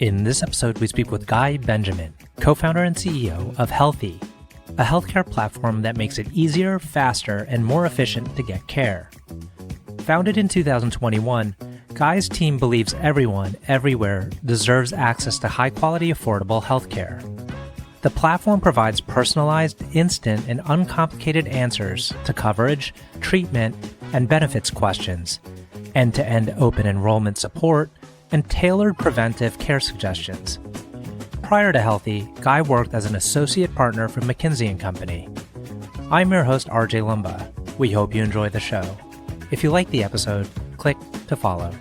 In this episode, we speak with Guy Benjamin, co-founder and CEO of Healthee, a healthcare platform that makes it easier, faster, and more efficient to get care. Founded in 2021, Guy's team believes everyone, everywhere, deserves access to high-quality, affordable healthcare. The platform provides personalized, instant, and uncomplicated answers to coverage, treatment, and benefits questions, end-to-end open enrollment support, and tailored preventive care suggestions. Prior to Healthee, Guy worked as an associate partner for McKinsey and Company. I'm your host, RJ Lumba. We hope you enjoy the show. If you like the episode, click to follow.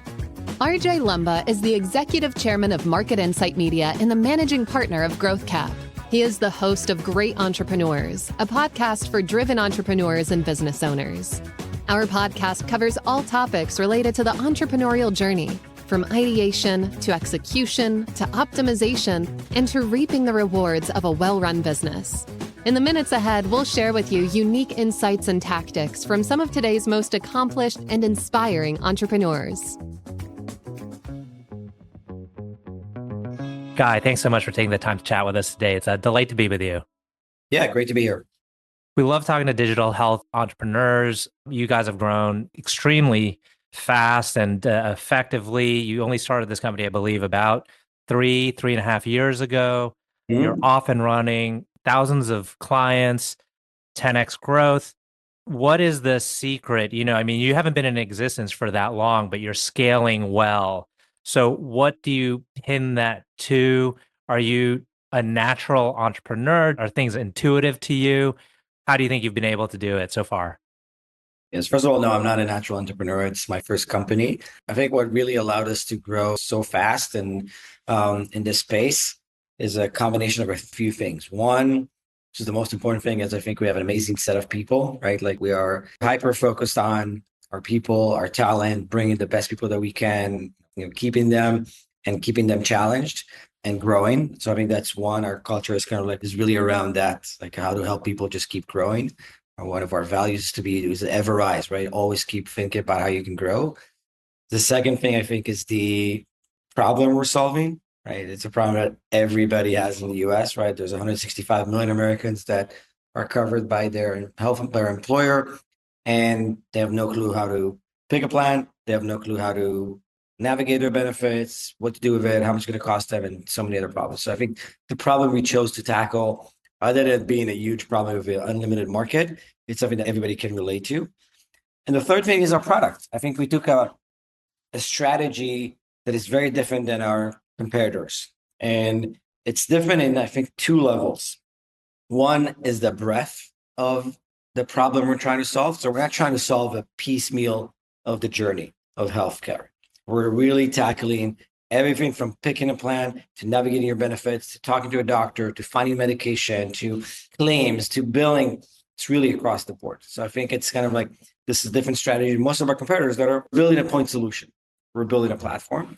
RJ Lumba is the executive chairman of Market Insight Media and the managing partner of GrowthCap. He is the host of Great Entrepreneurs, a podcast for driven entrepreneurs and business owners. Our podcast covers all topics related to the entrepreneurial journey, from ideation to execution to optimization and to reaping the rewards of a well-run business. In the minutes ahead, we'll share with you unique insights and tactics from some of today's most accomplished and inspiring entrepreneurs. Guy, thanks so much for taking the time to chat with us today. It's a delight to be with you. Yeah, great to be here. We love talking to digital health entrepreneurs. You guys have grown extremely fast and effectively. You only started this company, I believe, about three and a half years ago. You're off and running, thousands of clients, 10x growth. What is the secret? You haven't been in existence for that long, but you're scaling well. So what do you pin that to? Are you a natural entrepreneur? Are things intuitive to you? How do you think you've been able to do it so far? Yes, first of all, no, I'm not a natural entrepreneur. It's my first company. I think what really allowed us to grow so fast and in this space is a combination of a few things. One, which is the most important thing, is I think we have an amazing set of people, right? Like we are hyper focused on our people, our talent, bringing the best people that we can, keeping them challenged and growing. So I think that's one. Our culture is really around that, like how to help people just keep growing. One of our values is ever rise, right? Always keep thinking about how you can grow. The second thing I think is the problem we're solving, right? It's a problem that everybody has in the US, right? There's 165 million Americans that are covered by their employer, and they have no clue how to pick a plan. They have no clue how to navigate their benefits, what to do with it, how much it's going to cost them, and so many other problems. So I think the problem we chose to tackle, other than being a huge problem with an unlimited market, it's something that everybody can relate to. And the third thing is our product. I think we took a strategy that is very different than our competitors. And it's different in, I think, two levels. One is the breadth of the problem we're trying to solve. So we're not trying to solve a piecemeal of the journey of healthcare. We're really tackling everything from picking a plan to navigating your benefits, to talking to a doctor, to finding medication, to claims, to billing. It's really across the board. So I think it's kind of like this is a different strategy. Most of our competitors that are building a point solution, we're building a platform.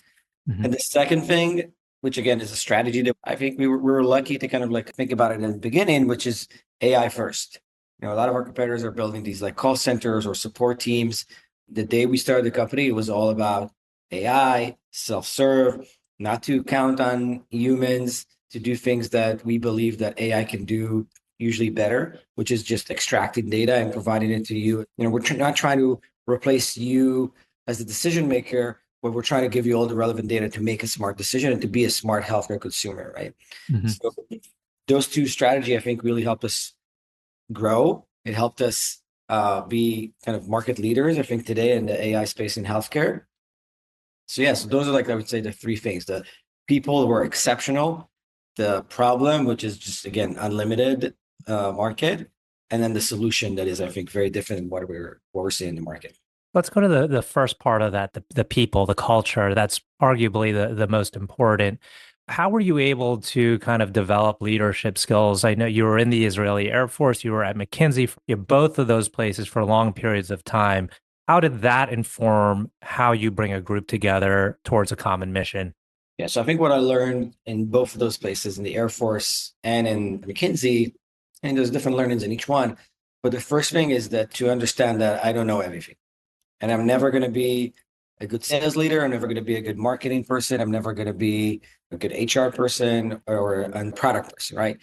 Mm-hmm. And the second thing, which again is a strategy that I think we were lucky to kind of like think about it in the beginning, which is AI first. A lot of our competitors are building these like call centers or support teams. The day we started the company, it was all about AI, self-serve, not to count on humans to do things that we believe that AI can do usually better, which is just extracting data and providing it to you. We're not trying to replace you as the decision maker, but we're trying to give you all the relevant data to make a smart decision and to be a smart healthcare consumer, right? Mm-hmm. So those two strategies, I think, really helped us grow. It helped us be kind of market leaders, I think, today in the AI space in healthcare. So those are I would say the three things: the people who are exceptional, the problem, which is just, again, unlimited market, and then the solution that is, I think, very different than what we're seeing in the market. Let's go to the first part of that, the people, the culture. That's arguably the most important. How were you able to kind of develop leadership skills? I know you were in the Israeli Air Force, you were at McKinsey, both of those places for long periods of time. How did that inform how you bring a group together towards a common mission? Yeah, so I think what I learned in both of those places, in the Air Force and in McKinsey, and there's different learnings in each one, but the first thing is that to understand that I don't know everything. And I'm never going to be a good sales leader. I'm never going to be a good marketing person. I'm never going to be a good HR person or a product person, right?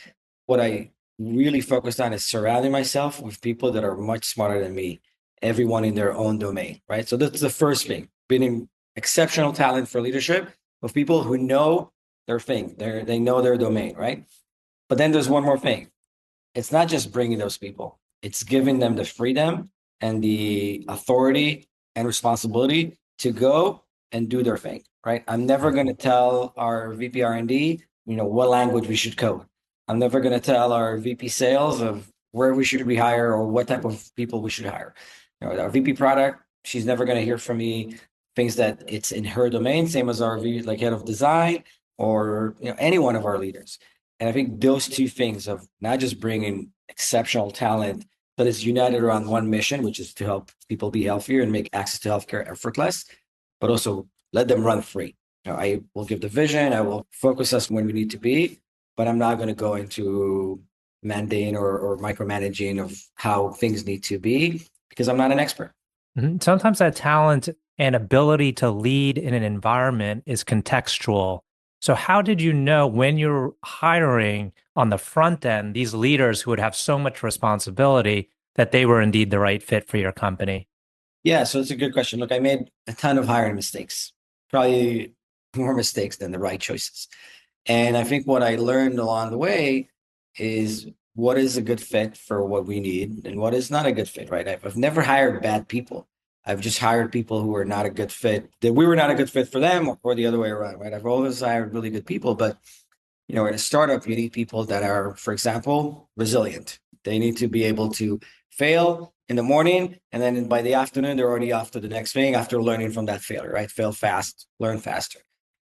What I really focused on is surrounding myself with people that are much smarter than me, everyone in their own domain, right? So that's the first thing, being exceptional talent for leadership of people who know their thing, they know their domain, right? But then there's one more thing. It's not just bringing those people, it's giving them the freedom and the authority and responsibility to go and do their thing, right? I'm never going to tell our VP R&D, what language we should code. I'm never going to tell our VP sales of where we should be hire or what type of people we should hire. Our VP product, she's never going to hear from me things that it's in her domain, same as our like head of design or any one of our leaders. And I think those two things of not just bringing exceptional talent that is united around one mission, which is to help people be healthier and make access to healthcare effortless, but also let them run free. I will give the vision, I will focus us when we need to be, but I'm not going to go into mundane or micromanaging of how things need to be because I'm not an expert. Sometimes that talent and ability to lead in an environment is contextual. So how did you know when you're hiring on the front end, these leaders who would have so much responsibility that they were indeed the right fit for your company? Yeah, so it's a good question. Look, I made a ton of hiring mistakes, probably more mistakes than the right choices. And I think what I learned along the way is what is a good fit for what we need and what is not a good fit, right? I've never hired bad people. I've just hired people who are not a good fit, that we were not a good fit for them or the other way around, right? I've always hired really good people, but in a startup, you need people that are, for example, resilient. They need to be able to fail in the morning, and then by the afternoon, they're already off to the next thing after learning from that failure, right? Fail fast, learn faster.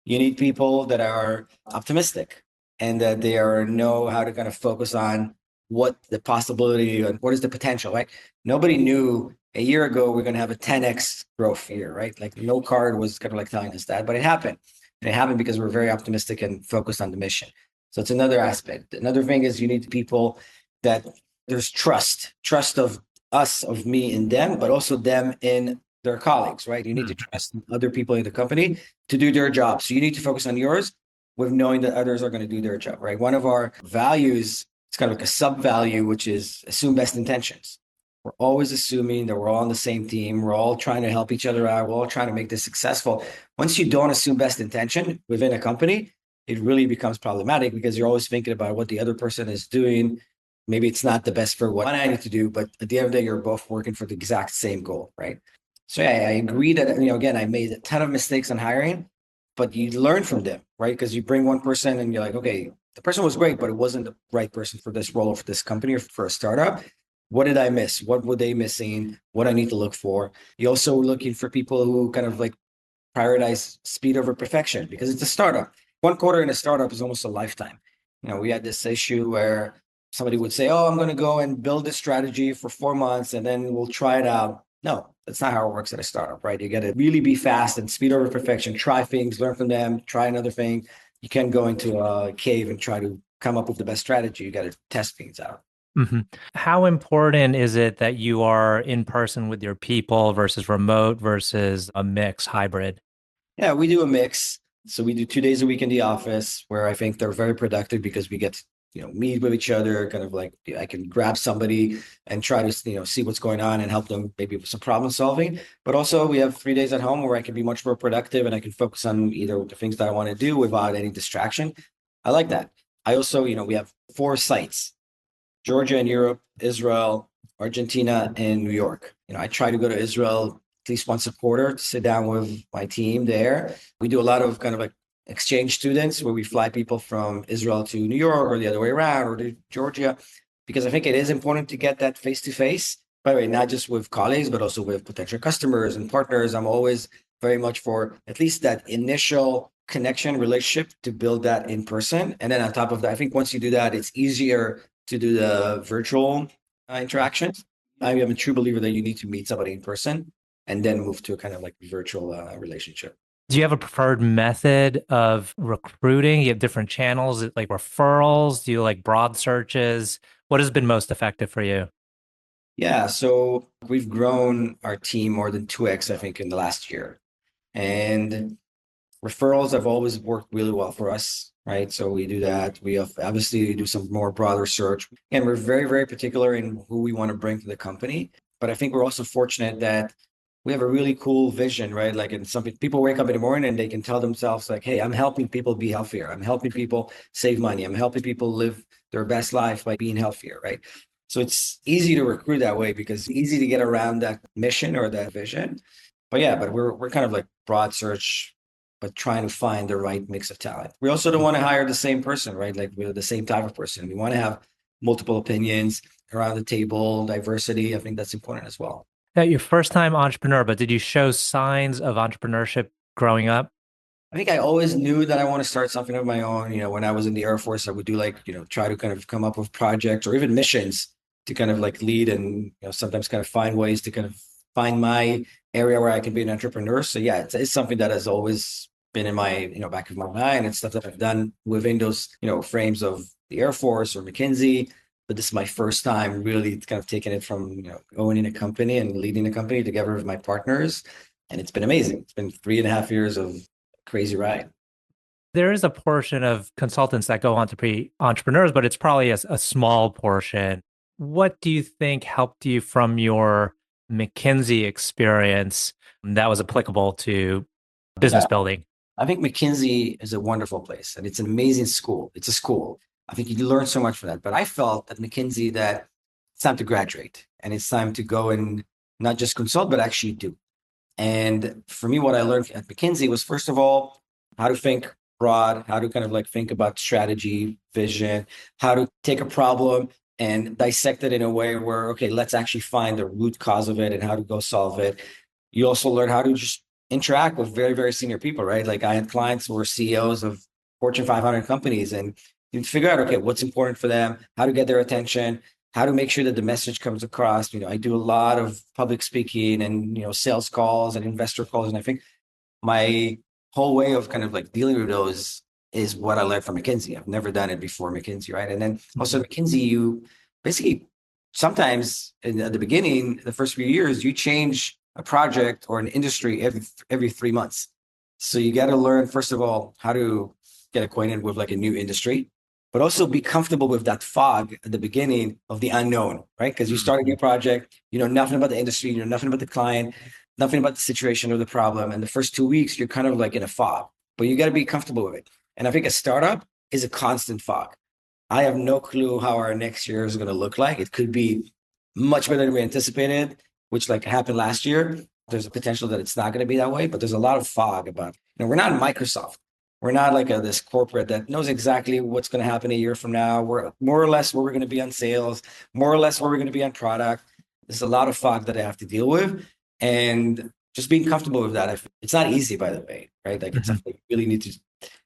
You need people that are optimistic and that they know how to kind of focus on what the possibility and what is the potential, right? Nobody knew a year ago we're going to have a 10x growth year, right? Like no card was kind of like telling us that, but it happened. And it happened because we're very optimistic and focused on the mission. So it's another aspect. Another thing is you need people that there's trust of us, of me in them, but also them in their colleagues, right? You need to trust other people in the company to do their job. So you need to focus on yours with knowing that others are going to do their job, right? One of our values, it's kind of like a sub value, which is assume best intentions. We're always assuming that we're all on the same team. We're all trying to help each other out. We're all trying to make this successful. Once you don't assume best intention within a company, it really becomes problematic because you're always thinking about what the other person is doing. Maybe it's not the best for what I need to do, but at the end of the day, you're both working for the exact same goal, right? So yeah, I agree that, again, I made a ton of mistakes on hiring, but you learn from them, right? Because you bring one person and you're like, okay, the person was great, but it wasn't the right person for this role or for this company or for a startup. What did I miss? What were they missing? What I need to look for? You're also looking for people who kind of like prioritize speed over perfection because it's a startup. One quarter in a startup is almost a lifetime. We had this issue where somebody would say, oh, I'm going to go and build this strategy for 4 months and then we'll try it out. No, that's not how it works at a startup, right? You got to really be fast and speed over perfection, try things, learn from them, try another thing. You can't go into a cave and try to come up with the best strategy. You got to test things out. Mm-hmm. How important is it that you are in person with your people versus remote versus a mix hybrid? Yeah, we do a mix. So we do 2 days a week in the office where I think they're very productive because we get to, meet with each other, kind of like I can grab somebody and try to, see what's going on and help them maybe with some problem solving. But also we have 3 days at home where I can be much more productive and I can focus on either the things that I want to do without any distraction. I like that. I also, we have 4 sites. Georgia in Europe, Israel, Argentina, and New York. I try to go to Israel at least once a quarter to sit down with my team there. We do a lot of kind of like exchange students where we fly people from Israel to New York or the other way around or to Georgia, because I think it is important to get that face-to-face. By the way, not just with colleagues, but also with potential customers and partners. I'm always very much for at least that initial connection relationship to build that in person. And then on top of that, I think once you do that, it's easier to do the virtual interactions. I am a true believer that you need to meet somebody in person and then move to a kind of like virtual relationship. Do you have a preferred method of recruiting? You have different channels, like referrals? Do you like broad searches? What has been most effective for you? Yeah, so we've grown our team more than 2x, I think, in the last year. And referrals have always worked really well for us, right? So we do that. We have obviously do some more broad research, and we're very, very particular in who we want to bring to the company. But I think we're also fortunate that we have a really cool vision, right? Like, and some people wake up in the morning and they can tell themselves, like, "Hey, I'm helping people be healthier. I'm helping people save money. I'm helping people live their best life by being healthier," right? So it's easy to recruit that way because it's easy to get around that mission or that vision. But yeah, but we're kind of like broad search, but trying to find the right mix of talent. We also don't want to hire the same person, right? Like we're the same type of person. We want to have multiple opinions around the table, diversity. I think that's important as well. Now, your first time entrepreneur, but did you show signs of entrepreneurship growing up? I think I always knew that I want to start something of my own. When I was in the Air Force, I would do like, try to kind of come up with projects or even missions to kind of like lead and, sometimes kind of find ways to kind of find my area where I can be an entrepreneur. So yeah, it's something that has always been in my, back of my mind and stuff that I've done within those, frames of the Air Force or McKinsey. But this is my first time really kind of taking it from, owning a company and leading a company together with my partners. And it's been amazing. It's been 3.5 years of crazy ride. There is a portion of consultants that go on to be entrepreneurs, but it's probably a small portion. What do you think helped you from your McKinsey experience that was applicable to business Yeah. building? I think McKinsey is a wonderful place and it's an amazing school. It's a school. I think you learn so much from that. But I felt at McKinsey that it's time to graduate and it's time to go and not just consult, but actually do. And for me, what I learned at McKinsey was, first of all, how to think broad, how to kind of like think about strategy, vision, how to take a problem and dissect it in a way where, okay, let's actually find the root cause of it and how to go solve it. You also learn how to just interact with very, very senior people, right? Like I had clients who were CEOs of Fortune 500 companies, and you figure out, okay, what's important for them, how to get their attention, how to make sure that the message comes across. I do a lot of public speaking and, sales calls and investor calls. And I think my whole way of kind of like dealing with those is what I learned from McKinsey. I've never done it before McKinsey, right? And then also McKinsey, you basically sometimes at the beginning, the first few years, you change a project or an industry every 3 months. So you got to learn, first of all, how to get acquainted with like a new industry, but also be comfortable with that fog at the beginning of the unknown, right? Because you start a new project, you know nothing about the industry, you know nothing about the client, nothing about the situation or the problem. And the first 2 weeks, you're kind of like in a fog, but you got to be comfortable with it. And I think a startup is a constant fog. I have no clue how our next year is going to look like. It could be much better than we anticipated, which like happened last year. There's a potential that it's not going to be that way, but there's a lot of fog about, we're not Microsoft. We're not like this corporate that knows exactly what's going to happen a year from now. We're more or less where we're going to be on sales, more or less where we're going to be on product. There's a lot of fog that I have to deal with. And just being comfortable with that. It's not easy, by the way, right? Like it's something you really need to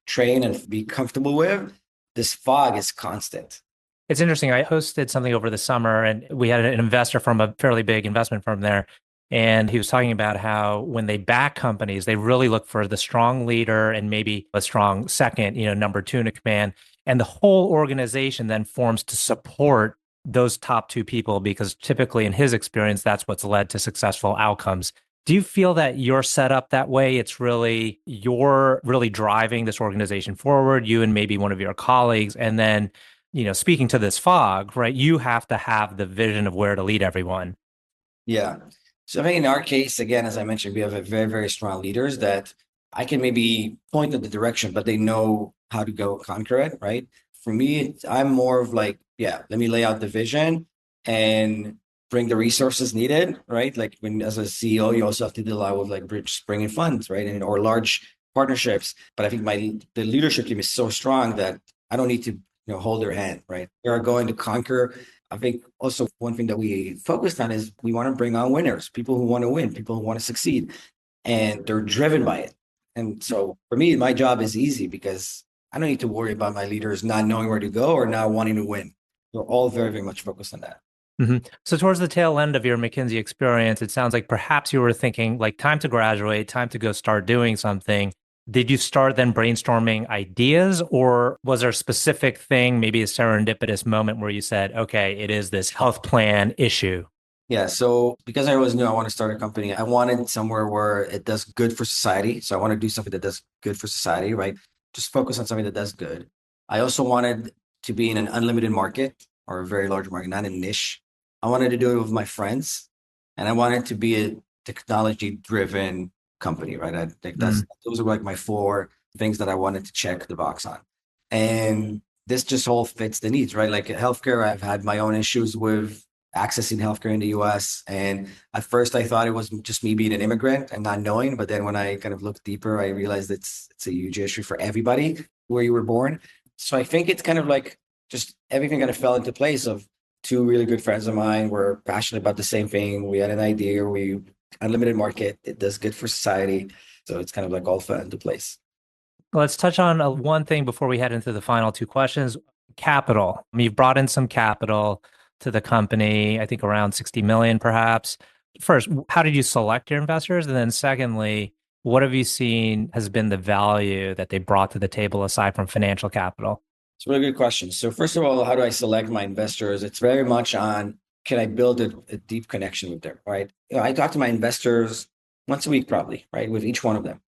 train and be comfortable with. This fog is constant. It's interesting. I hosted something over the summer and we had an investor from a fairly big investment firm there. And he was talking about how when they back companies, they really look for the strong leader and maybe a strong second, number two in a command. And the whole organization then forms to support those top two people, because typically in his experience, that's what's led to successful outcomes. Do you feel that you're set up that way? It's really, you're really driving this organization forward, you and maybe one of your colleagues. And then, speaking to this fog, right, you have to have the vision of where to lead everyone. Yeah. So I think in our case, again, as I mentioned, we have a very, very strong leaders that I can maybe point in the direction, but they know how to go conquer it, right? For me, I'm more of like, yeah, let me lay out the vision and bring the resources needed, right? Like when as a CEO, you also have to deal a lot with like bringing funds, right? And or large partnerships. But I think the leadership team is so strong that I don't need to hold their hand, right? They are going to conquer. I think also one thing that we focused on is we want to bring on winners, people who want to win, people who want to succeed, and they're driven by it. And so for me, my job is easy because I don't need to worry about my leaders not knowing where to go or not wanting to win. We're all very, very much focused on that. So towards the tail end of your McKinsey experience, it sounds like perhaps you were thinking like time to graduate, time to go start doing something. Did you start then brainstorming ideas, or was there a specific thing, maybe a serendipitous moment where you said, okay, it is this health plan issue? Yeah. So because I always knew I want to start a company, I wanted somewhere where it does good for society. So I want to do something that does good for society, right? Just focus on something that does good. I also wanted to be in an unlimited market or a very large market, not a niche. I wanted to do it with my friends, and I wanted to be a technology driven company, right? I think Mm. those are like my four things that I wanted to check the box on. And this just all fits the needs, right? Like healthcare, I've had my own issues with accessing healthcare in the US. And at first I thought it was just me being an immigrant and not knowing. But then when I kind of looked deeper, I realized it's a huge issue for everybody where you were born. So I think it's kind of like just everything kind of fell into place of two really good friends of mine were passionate about the same thing. We had an idea, we unlimited market, it does good for society. So it's kind of like all fell into place. Let's touch on one thing before we head into the final two questions. Capital. You've brought in some capital to the company, I think around 60 million perhaps. First, how did you select your investors? And then secondly, what have you seen has been the value that they brought to the table aside from financial capital? It's a really good question. So first of all, how do I select my investors? It's very much on, can I build a deep connection with them, right? I talk to my investors once a week, probably, right, with each one of them.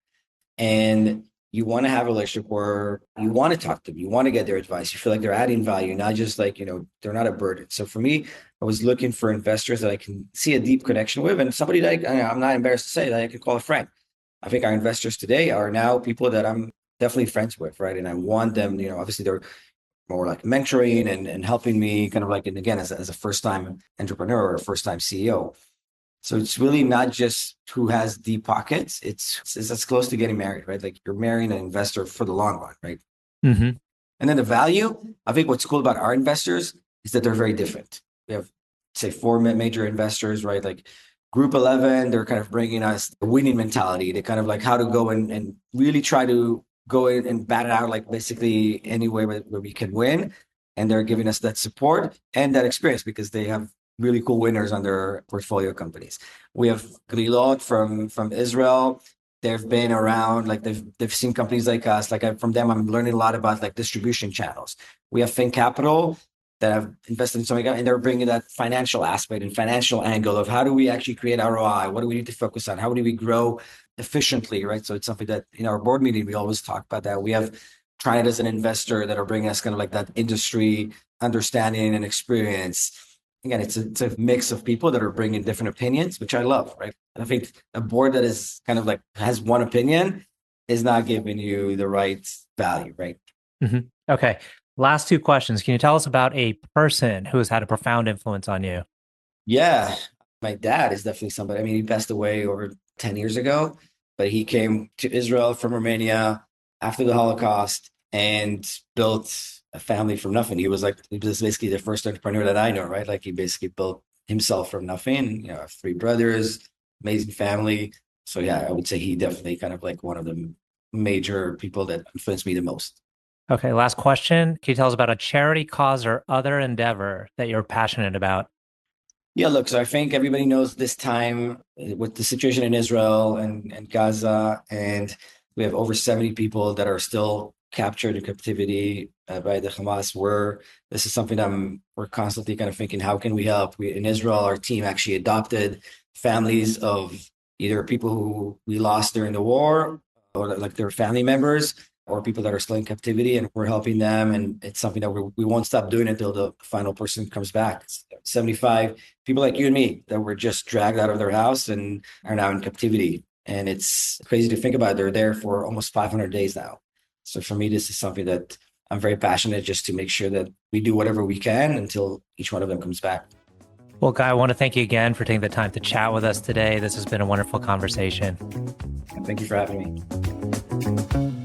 And you want to have a relationship where you want to talk to them, you want to get their advice, you feel like they're adding value, not just like, they're not a burden. So for me, I was looking for investors that I can see a deep connection with, and somebody that I'm not embarrassed to say that I can call a friend. I think our investors today are now people that I'm definitely friends with, right? And I want them, obviously they're more like mentoring and helping me kind of like, and again, as a first time entrepreneur or a first time CEO. So it's really not just who has deep pockets. It's as close to getting married, right? Like you're marrying an investor for the long run, right? Mm-hmm. And then the value, I think what's cool about our investors is that they're very different. We have, say, four major investors, right? Like Group 11, they're kind of bringing us the winning mentality. They kind of like how to go and really try to go in and bat it out, like basically any way where we can win. And they're giving us that support and that experience because they have really cool winners on their portfolio companies. We have Grilot from Israel. They've been around, like they've seen companies like us. From them, I'm learning a lot about like distribution channels. We have Think Capital that have invested in something, and they're bringing that financial aspect and financial angle of how do we actually create ROI? What do we need to focus on? How do we grow efficiently, right? So it's something that in our board meeting we always talk about that. We have tried as an investor that are bringing us kind of like that industry understanding and experience. Again, it's a mix of people that are bringing different opinions, which I love, right? And I think a board that is kind of like has one opinion is not giving you the right value, right? Mm-hmm. Okay. Last two questions. Can you tell us about a person who has had a profound influence on you? Yeah, my dad is definitely somebody. I mean, he passed away over 10 years ago, but he came to Israel from Romania after the Holocaust and built a family from nothing. He was basically the first entrepreneur that I know, right? Like he basically built himself from nothing. I have three brothers, amazing family. So yeah, I would say he definitely kind of like one of the major people that influenced me the most. Okay. Last question. Can you tell us about a charity cause or other endeavor that you're passionate about? Yeah, look, so I think everybody knows this time with the situation in Israel and Gaza, and we have over 70 people that are still captured in captivity by the Hamas. This is something we're constantly kind of thinking, how can we help? In Israel, our team actually adopted families of either people who we lost during the war or like their family members or people that are still in captivity, and we're helping them. And it's something that we won't stop doing until the final person comes back. It's 75 people like you and me that were just dragged out of their house and are now in captivity. And it's crazy to think about. They're there for almost 500 days now. So for me, this is something that I'm very passionate just to make sure that we do whatever we can until each one of them comes back. Well, Guy, I want to thank you again for taking the time to chat with us today. This has been a wonderful conversation. And thank you for having me.